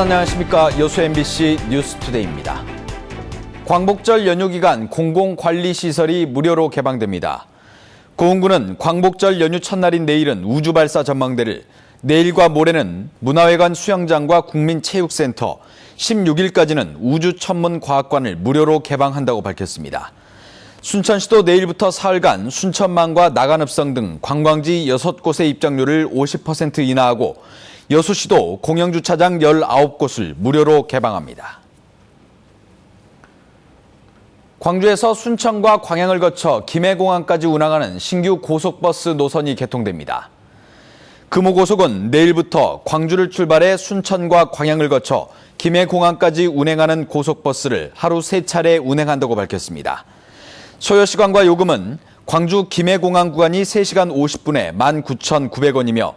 안녕하십니까. 여수 MBC 뉴스투데이입니다. 광복절 연휴 기간 공공관리시설이 무료로 개방됩니다. 고흥군은 광복절 연휴 첫날인 내일은 우주발사 전망대를, 내일과 모레는 문화회관 수영장과 국민체육센터, 16일까지는 우주천문과학관을 무료로 개방한다고 밝혔습니다. 순천시도 내일부터 사흘간 순천만과 나간읍성 등 관광지 6곳의 입장료를 50% 인하하고 여수시도 공영주차장 19곳을 무료로 개방합니다. 광주에서 순천과 광양을 거쳐 김해공항까지 운항하는 신규 고속버스 노선이 개통됩니다. 금호고속은 내일부터 광주를 출발해 순천과 광양을 거쳐 김해공항까지 운행하는 고속버스를 하루 3차례 운행한다고 밝혔습니다. 소요시간과 요금은 광주 김해공항 구간이 3시간 50분에 19,900원이며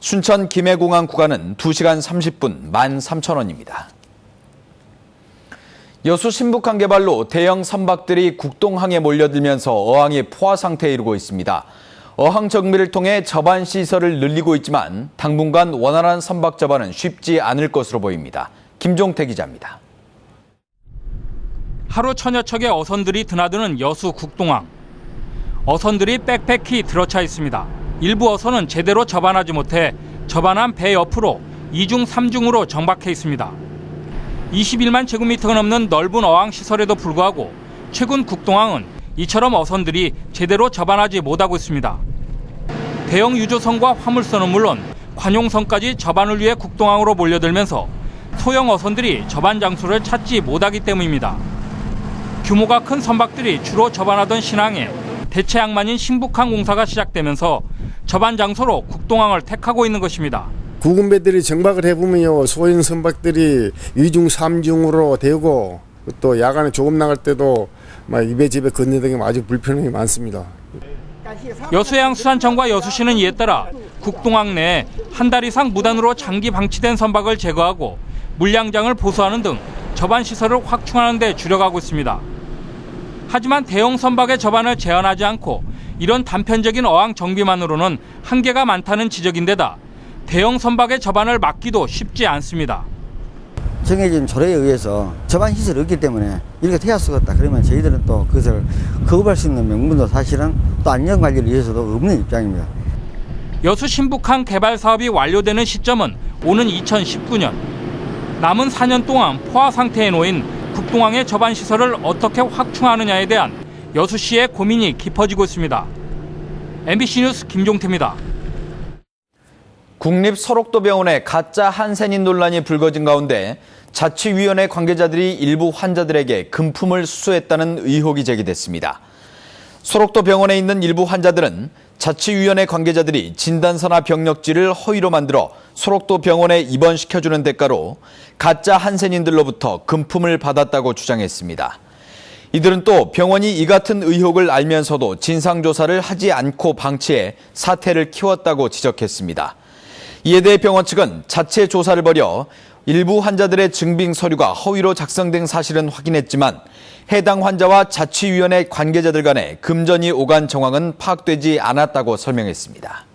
순천 김해공항 구간은 2시간 30분 13,000원입니다. 여수 신북항 개발로 대형 선박들이 국동항에 몰려들면서 어항이 포화 상태에 이르고 있습니다. 어항 정비를 통해 저반 시설을 늘리고 있지만 당분간 원활한 선박 저반은 쉽지 않을 것으로 보입니다. 김종태 기자입니다. 하루 천여 척의 어선들이 드나드는 여수 국동항. 어선들이 빽빽히 들어차 있습니다. 일부 어선은 제대로 저반하지 못해 저반한 배 옆으로 2중 3중으로 정박해 있습니다. 21만 제곱미터가 넘는 넓은 어항 시설에도 불구하고 최근 국동항은 이처럼 어선들이 제대로 저반하지 못하고 있습니다. 대형 유조선과 화물선은 물론 관용선까지 저반을 위해 국동항으로 몰려들면서 소형 어선들이 저반 장소를 찾지 못하기 때문입니다. 규모가 큰 선박들이 주로 저반하던 신항에 대체 항만인 신북항 공사가 시작되면서 저반 장소로 국동항을 택하고 있는 것입니다. 구군배들이 정박을 해보면요, 소형 선박들이 2중 3중으로 되고 또 야간에 조금 나갈 때도 막 입에 집에 건너다니는 게 아주 불편함이 많습니다. 여수해양수산청과 여수시는 이에 따라 국동항 내에 한 달 이상 무단으로 장기 방치된 선박을 제거하고 물량장을 보수하는 등 저반 시설을 확충하는 데 주력하고 있습니다. 하지만 대형 선박의 저반을 제한하지 않고 이런 단편적인 어항 정비만으로는 한계가 많다는 지적인데다 대형 선박의 저반을 막기도 쉽지 않습니다. 정해진 조례에 의해서 저반 시설이 없기 때문에 이렇게 해야 수가 없다. 그러면 저희들은 또 그것을 거부할 수 있는 명분도 사실은 또 안전관리를 위해서도 없는 입장입니다. 여수 신북항 개발 사업이 완료되는 시점은 오는 2019년. 남은 4년 동안 포화 상태에 놓인 국동항의 저반 시설을 어떻게 확충하느냐에 대한 여수시의 고민이 깊어지고 있습니다. MBC 뉴스 김종태입니다. 국립서록도병원에 가짜 한센인 논란이 불거진 가운데 자치위원회 관계자들이 일부 환자들에게 금품을 수수했다는 의혹이 제기됐습니다. 소록도병원에 있는 일부 환자들은 자치위원회 관계자들이 진단서나 병력지를 허위로 만들어 소록도병원에 입원시켜주는 대가로 가짜 한센인들로부터 금품을 받았다고 주장했습니다. 이들은 또 병원이 이 같은 의혹을 알면서도 진상조사를 하지 않고 방치해 사태를 키웠다고 지적했습니다. 이에 대해 병원 측은 자체 조사를 벌여 일부 환자들의 증빙 서류가 허위로 작성된 사실은 확인했지만 해당 환자와 자치위원회 관계자들 간에 금전이 오간 정황은 파악되지 않았다고 설명했습니다.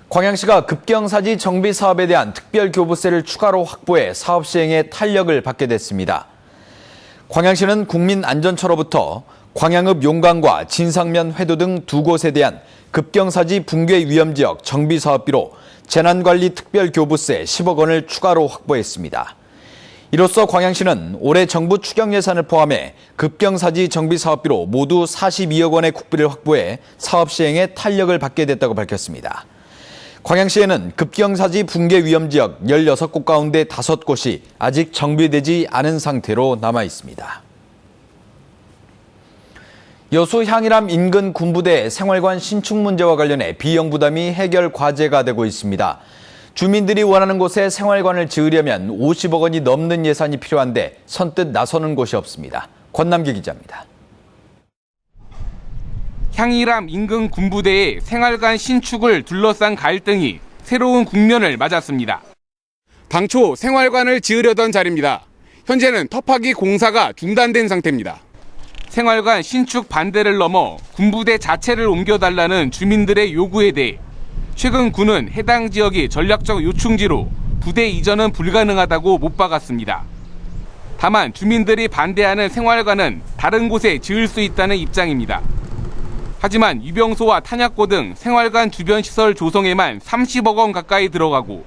광양시가 급경사지 정비 사업에 대한 특별교부세를 추가로 확보해 사업 시행에 탄력을 받게 됐습니다. 광양시는 국민안전처로부터 광양읍 용강과 진상면 회도 등 2곳에 대한 급경사지 붕괴 위험지역 정비사업비로 재난관리 특별교부세 10억 원을 추가로 확보했습니다. 이로써 광양시는 올해 정부 추경 예산을 포함해 급경사지 정비사업비로 모두 42억 원의 국비를 확보해 사업 시행에 탄력을 받게 됐다고 밝혔습니다. 광양시에는 급경사지 붕괴 위험지역 16곳 가운데 5곳이 아직 정비되지 않은 상태로 남아 있습니다. 여수 향일암 인근 군부대 생활관 신축 문제와 관련해 비용 부담이 해결 과제가 되고 있습니다. 주민들이 원하는 곳에 생활관을 지으려면 50억 원이 넘는 예산이 필요한데 선뜻 나서는 곳이 없습니다. 권남기 기자입니다. 향일암 인근 군부대의 생활관 신축을 둘러싼 갈등이 새로운 국면을 맞았습니다. 당초 생활관을 지으려던 자리입니다. 현재는 터파기 공사가 중단된 상태입니다. 생활관 신축 반대를 넘어 군부대 자체를 옮겨달라는 주민들의 요구에 대해 최근 군은 해당 지역이 전략적 요충지로 부대 이전은 불가능하다고 못 박았습니다. 다만 주민들이 반대하는 생활관은 다른 곳에 지을 수 있다는 입장입니다. 하지만 유병소와 탄약고 등 생활관 주변 시설 조성에만 30억 원 가까이 들어가고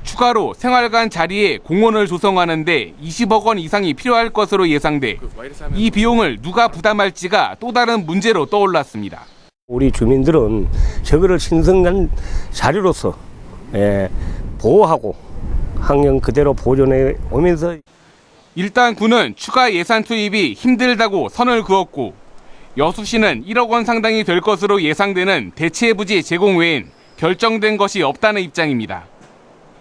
추가로 생활관 자리에 공원을 조성하는데 20억 원 이상이 필요할 것으로 예상돼 이 비용을 누가 부담할지가 또 다른 문제로 떠올랐습니다. 우리 주민들은 저거를 신성한 자료로서 보호하고 환경 그대로 보존해 오면서 일단 군은 추가 예산 투입이 힘들다고 선을 그었고 여수시는 1억 원 상당이 될 것으로 예상되는 대체 부지 제공 외엔 결정된 것이 없다는 입장입니다.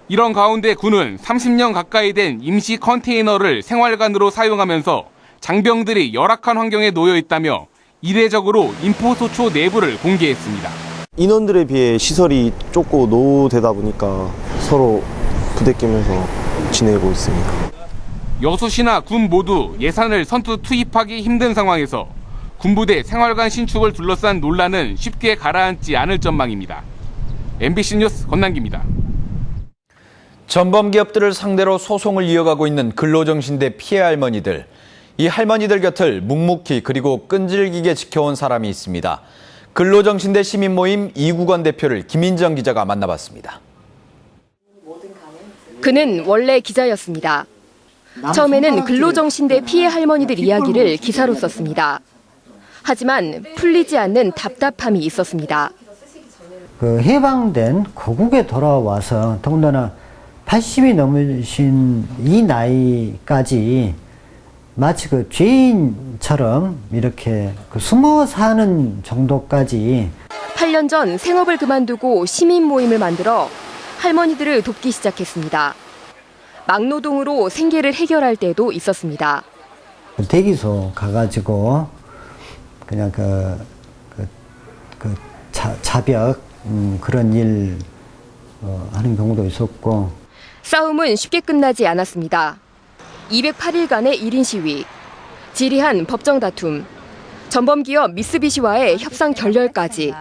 이런 가운데 군은 30년 가까이 된 임시 컨테이너를 생활관으로 사용하면서 장병들이 열악한 환경에 놓여 있다며 이례적으로 인포소초 내부를 공개했습니다. 인원들에 비해 시설이 좁고 노후되다 보니까 서로 부대끼면서 지내고 있습니다. 여수시나 군 모두 예산을 선뜻 투입하기 힘든 상황에서 군부대 생활관 신축을 둘러싼 논란은 쉽게 가라앉지 않을 전망입니다. MBC 뉴스 권남기입니다. 전범 기업들을 상대로 소송을 이어가고 있는 근로정신대 피해 할머니들. 이 할머니들 곁을 묵묵히 그리고 끈질기게 지켜온 사람이 있습니다. 근로정신대 시민모임 이구건 대표를 김인정 기자가 만나봤습니다. 그는 원래 기자였습니다. 처음에는 근로정신대 피해 할머니들 이야기를 기사로 썼습니다. 하지만 풀리지 않는 답답함이 있었습니다. 그 해방된 고국에 돌아와서 더군다나 80이 넘으신 이 나이까지 마치 그 죄인처럼 이렇게 숨어 사는 정도까지 8년 전 생업을 그만두고 시민 모임을 만들어 할머니들을 돕기 시작했습니다. 막노동으로 생계를 해결할 때도 있었습니다. 대기소 가가지고 그냥 자벽 그런 일 하는 경우도 있었고. 싸움은 쉽게 끝나지 않았습니다. 208일간의 1인 시위, 지리한 법정 다툼, 전범기업 미쓰비시와의 협상 결렬까지.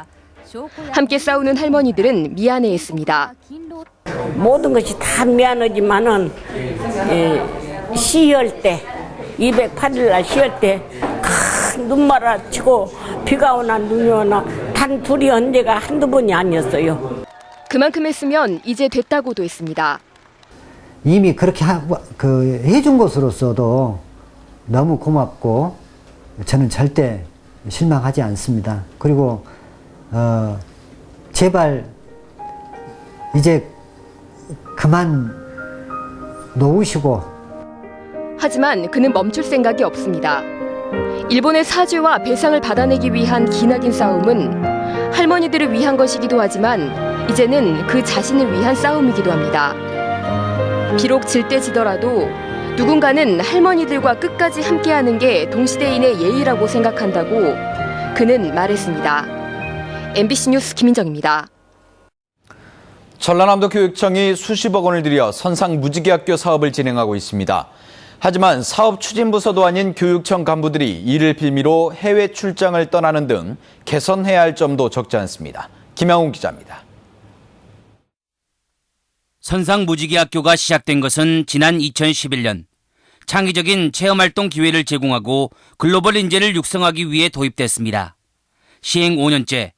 함께 싸우는 할머니들은 미안해했습니다. 모든 것이 다 미안하지만은 시할 때 208일 날 시할 때 큰 눈말아 치고 비가 오나 눈이 오나 단 둘이 언제가 한두 번이 아니었어요. 그만큼 했으면 이제 됐다고도 했습니다. 이미 그렇게 해준 것으로서도 너무 고맙고 저는 절대 실망하지 않습니다. 그리고 제발 이제 그만 놓으시고. 하지만 그는 멈출 생각이 없습니다. 일본의 사죄와 배상을 받아내기 위한 기나긴 싸움은 할머니들을 위한 것이기도 하지만 이제는 그 자신을 위한 싸움이기도 합니다. 비록 질 때 지더라도 누군가는 할머니들과 끝까지 함께하는 게 동시대인의 예의라고 생각한다고 그는 말했습니다. MBC 뉴스 김인정입니다. 전라남도 교육청이 수십억 원을 들여 선상 무지개학교 사업을 진행하고 있습니다. 하지만 사업 추진부서도 아닌 교육청 간부들이 이를 빌미로 해외 출장을 떠나는 등 개선해야 할 점도 적지 않습니다. 김양훈 기자입니다. 선상 무지개학교가 시작된 것은 지난 2011년 창의적인 체험활동 기회를 제공하고 글로벌 인재를 육성하기 위해 도입됐습니다. 시행 5년째,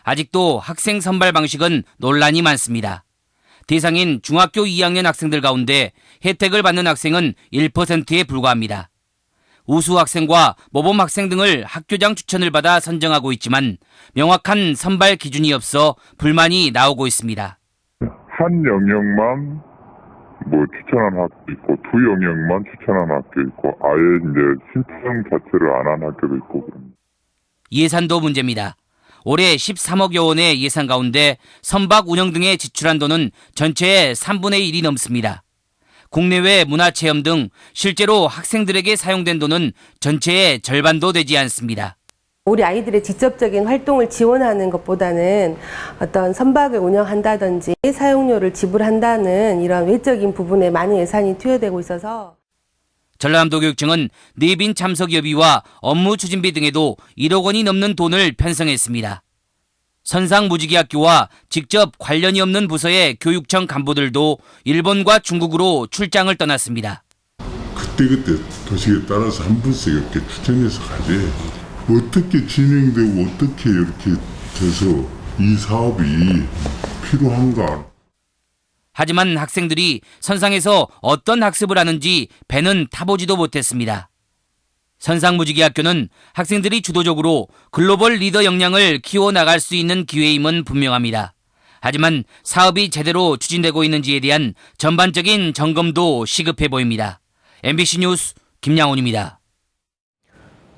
아직도 학생 선발 방식은 논란이 많습니다. 대상인 중학교 2학년 학생들 가운데 혜택을 받는 학생은 1%에 불과합니다. 우수 학생과 모범 학생 등을 학교장 추천을 받아 선정하고 있지만 명확한 선발 기준이 없어 불만이 나오고 있습니다. 한 영역만 추천한 학교 있고 두 영역만 추천한 학교 있고 아예 이제 신청 자체를 안 한 학교도 있고 그럽니다. 예산도 문제입니다. 올해 13억여 원의 예산 가운데 선박 운영 등에 지출한 돈은 전체의 3분의 1이 넘습니다. 국내외 문화체험 등 실제로 학생들에게 사용된 돈은 전체의 절반도 되지 않습니다. 우리 아이들의 직접적인 활동을 지원하는 것보다는 어떤 선박을 운영한다든지 사용료를 지불한다는 이런 외적인 부분에 많은 예산이 투여되고 있어서 전라남도 교육청은 내빈 참석여비와 업무 추진비 등에도 1억 원이 넘는 돈을 편성했습니다. 선상무지개학교와 직접 관련이 없는 부서의 교육청 간부들도 일본과 중국으로 출장을 떠났습니다. 그때그때 도식에 따라서 한 분씩 이렇게 추천해서 가지. 어떻게 진행되고 어떻게 이렇게 돼서 이 사업이 필요한가. 하지만 학생들이 선상에서 어떤 학습을 하는지 배는 타보지도 못했습니다. 선상무지개학교는 학생들이 주도적으로 글로벌 리더 역량을 키워나갈 수 있는 기회임은 분명합니다. 하지만 사업이 제대로 추진되고 있는지에 대한 전반적인 점검도 시급해 보입니다. MBC 뉴스 김양훈입니다.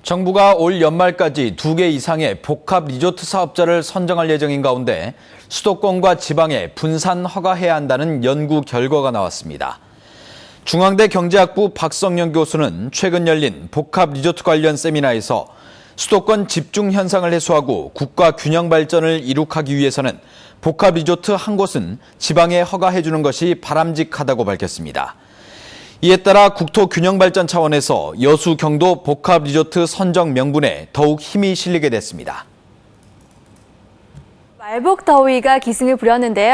정부가 올 연말까지 2개 이상의 복합 리조트 사업자를 선정할 예정인 가운데 수도권과 지방에 분산 허가해야 한다는 연구 결과가 나왔습니다. 중앙대 경제학부 박성영 교수는 최근 열린 복합 리조트 관련 세미나에서 수도권 집중 현상을 해소하고 국가 균형 발전을 이룩하기 위해서는 복합 리조트 한 곳은 지방에 허가해 주는 것이 바람직하다고 밝혔습니다. 이에 따라 국토균형발전 차원에서 여수 경도 복합 리조트 선정 명분에 더욱 힘이 실리게 됐습니다. 말복 더위가 기승을 부렸는데요.